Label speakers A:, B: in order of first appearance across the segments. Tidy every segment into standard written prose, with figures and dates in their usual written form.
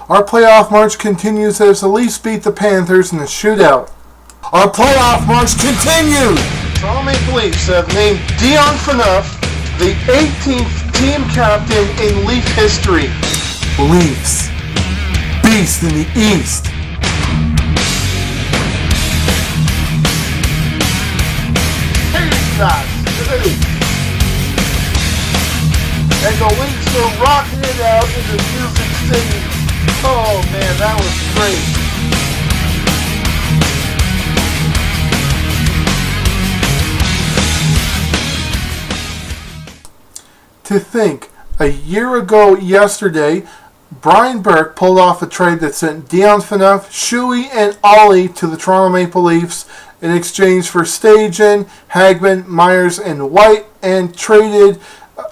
A: Our playoff march continues as the Leafs beat the Panthers in a shootout. Our playoff march continues! Toronto Maple Leafs have named Dion Phaneuf the 18th team captain in Leaf history. Leafs, beast in the East. And the Leafs are rocking it out in the Music City. Oh man, that was great. To think, a year ago yesterday, Brian Burke pulled off a trade that sent Dion Phaneuf, Shuey, and Ollie to the Toronto Maple Leafs in exchange for Stajan, Hagman, Myers, and White, and traded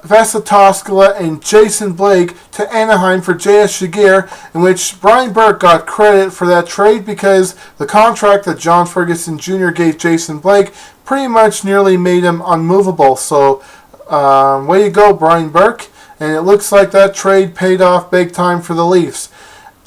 A: Vesa Toskala and Jason Blake to Anaheim for J.S. Shigear, in which Brian Burke got credit for that trade because the contract that John Ferguson Jr. gave Jason Blake pretty much nearly made him unmovable. So, way to go, Brian Burke. And it looks like that trade paid off big time for the Leafs.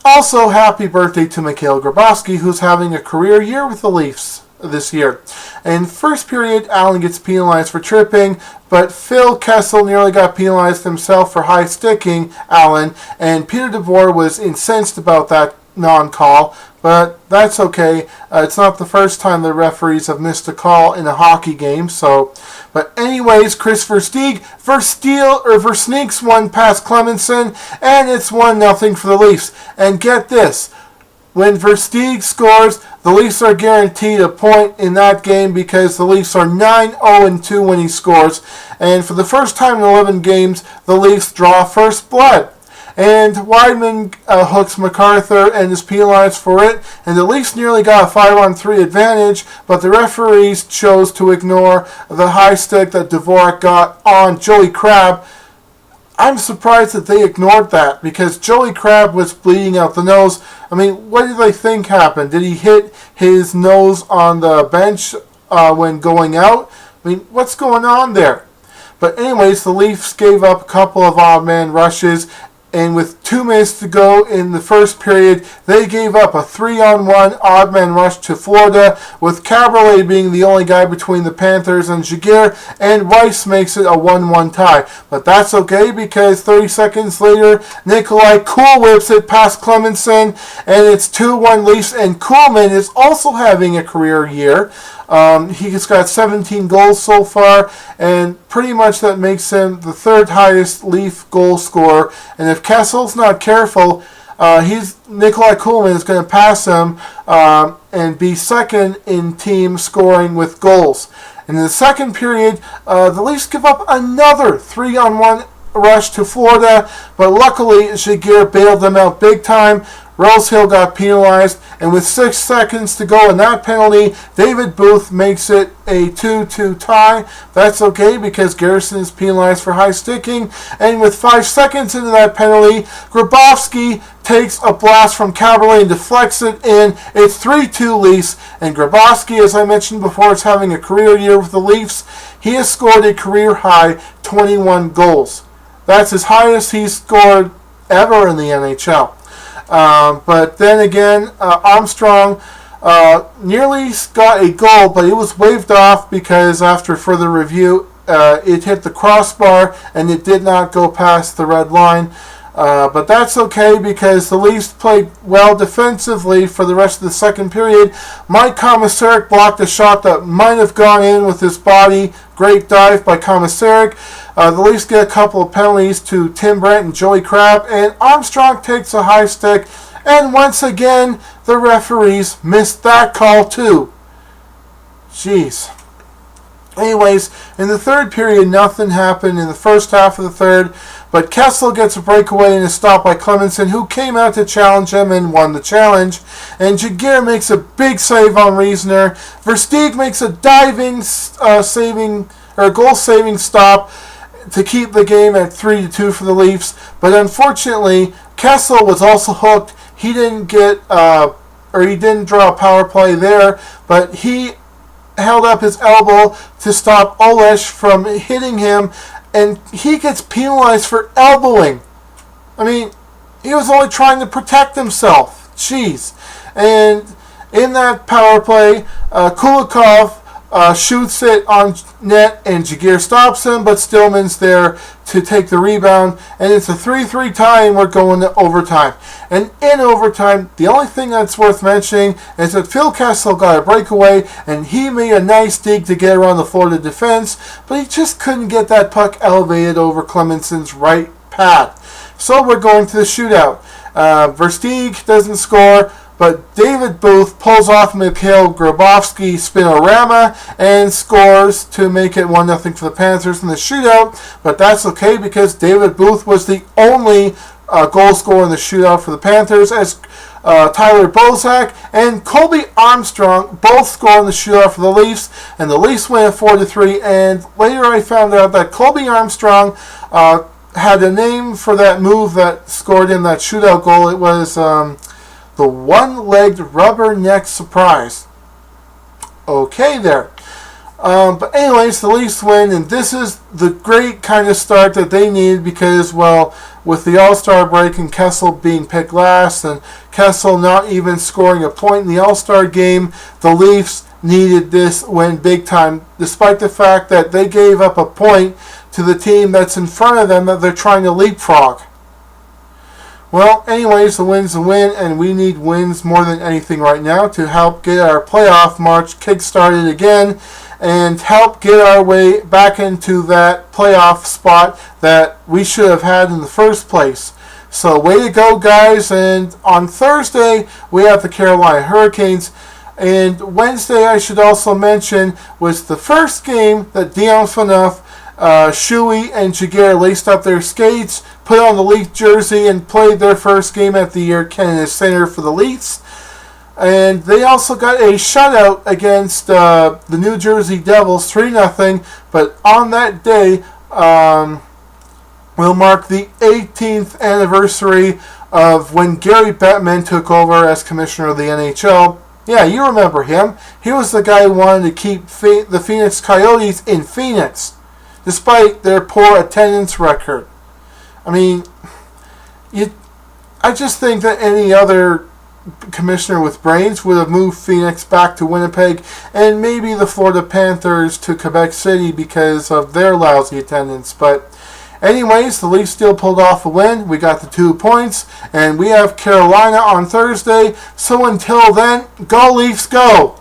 A: Also, happy birthday to Mikhail Grabowski, who's having a career year with the Leafs this year. In first period, Allen gets penalized for tripping, but Phil Kessel nearly got penalized himself for high sticking Allen, and Peter DeBoer was incensed about that non-call, but that's okay. It's not the first time the referees have missed a call in a hockey game. But anyways, Chris Versneaks one past Clemenson, and it's 1-0 for the Leafs. And get this, when Versteeg scores, the Leafs are guaranteed a point in that game because the Leafs are 9-0-2 when he scores. And for the first time in 11 games, the Leafs draw first blood. And Weidman hooks MacArthur and is penalized for it. And the Leafs nearly got a 5-on-3 advantage, but the referees chose to ignore the high stick that Dvorak got on Joey Crabbe. I'm surprised that they ignored that because Joey Crabbe was bleeding out the nose. I mean, what did they think happened? Did he hit his nose on the bench when going out? I mean, what's going on there? But anyways, the Leafs gave up a couple of odd man rushes, and with 2 minutes to go in the first period, they gave up a 3-on-1 odd man rush to Florida, with Caberlet being the only guy between the Panthers and Shigear, and Rice makes it a 1-1 tie. But that's okay because 30 seconds later, Nikolai Cool whips it past Clemenson, and it's 2-1 Leafs, and Coolman is also having a career year. He's got 17 goals so far, and pretty much that makes him the third highest Leaf goal scorer. And if Kessel's not careful, Nikolai Coolman is going to pass him and be second in team scoring with goals. In the second period, the Leafs give up another 3-on-1 rush to Florida, but luckily Shigear bailed them out big time. Rosehill got penalized, and with 6 seconds to go in that penalty, David Booth makes it a 2-2 tie. That's okay because Garrison is penalized for high sticking, and with 5 seconds into that penalty, Grabowski takes a blast from Caberlet and deflects it in. It's 3-2 Leafs, and Grabowski, as I mentioned before, is having a career year with the Leafs. He has scored a career high 21 goals. That's his highest he's scored ever in the NHL. But then again, Armstrong nearly got a goal, but it was waved off because after further review, it hit the crossbar and it did not go past the red line. But that's okay because the Leafs played well defensively for the rest of the second period. Mike Komisarek blocked a shot that might have gone in with his body. Great dive by Komisarek. The Leafs get a couple of penalties to Tim Brent and Joey Crabbe, and Armstrong takes a high stick, and once again, the referees missed that call too. Jeez. Anyways, in the third period, nothing happened in the first half of the third, but Kessel gets a breakaway and a stop by Clemenson, who came out to challenge him and won the challenge. And Shigear makes a big save on Reisner. Versteeg makes a goal-saving stop to keep the game at 3-2 for the Leafs. But unfortunately, Kessel was also hooked. He didn't draw a power play there, but he held up his elbow to stop Olesh from hitting him, and he gets penalized for elbowing. I mean, He was only trying to protect himself. Jeez. And in that power play, Kulikov shoots it on net, and Jagir stops him, but Stillman's there to take the rebound, and it's a 3-3 tie, and we're going to overtime. And in overtime, the only thing that's worth mentioning is that Phil Kessel got a breakaway, and he made a nice dig to get around the Florida defense, but he just couldn't get that puck elevated over Clemenson's right pad. So we're going to the shootout. Versteeg doesn't score, but David Booth pulls off Mikhail Grabovski spinorama and scores to make it 1-0 for the Panthers in the shootout. But that's okay because David Booth was the only goal scorer in the shootout for the Panthers, as Tyler Bozak and Colby Armstrong both score in the shootout for the Leafs, and the Leafs win at 4-3. And later I found out that Colby Armstrong had a name for that move that scored in that shootout goal. It was the one-legged rubberneck surprise. Okay there. But anyways, the Leafs win, and this is the great kind of start that they needed because, well, with the All-Star break and Kessel being picked last and Kessel not even scoring a point in the All-Star game, the Leafs needed this win big time, despite the fact that they gave up a point to the team that's in front of them that they're trying to leapfrog. Well, anyways, the win's a win, and we need wins more than anything right now to help get our playoff march kick-started again and help get our way back into that playoff spot that we should have had in the first place. So way to go, guys. And on Thursday, we have the Carolina Hurricanes. And Wednesday, I should also mention, was the first game that Dion Phaneuf, Shuey, and Jagir laced up their skates, put on the Leaf jersey, and played their first game at the Air Canada Centre for the Leafs. And they also got a shutout against the New Jersey Devils, 3-0. But on that day, will mark the 18th anniversary of when Gary Bettman took over as commissioner of the NHL. Yeah, you remember him. He was the guy who wanted to keep the Phoenix Coyotes in Phoenix, despite their poor attendance record. I mean, I just think that any other commissioner with brains would have moved Phoenix back to Winnipeg and maybe the Florida Panthers to Quebec City because of their lousy attendance. But anyways, the Leafs still pulled off a win. We got the 2 points, and we have Carolina on Thursday. So until then, go Leafs, go!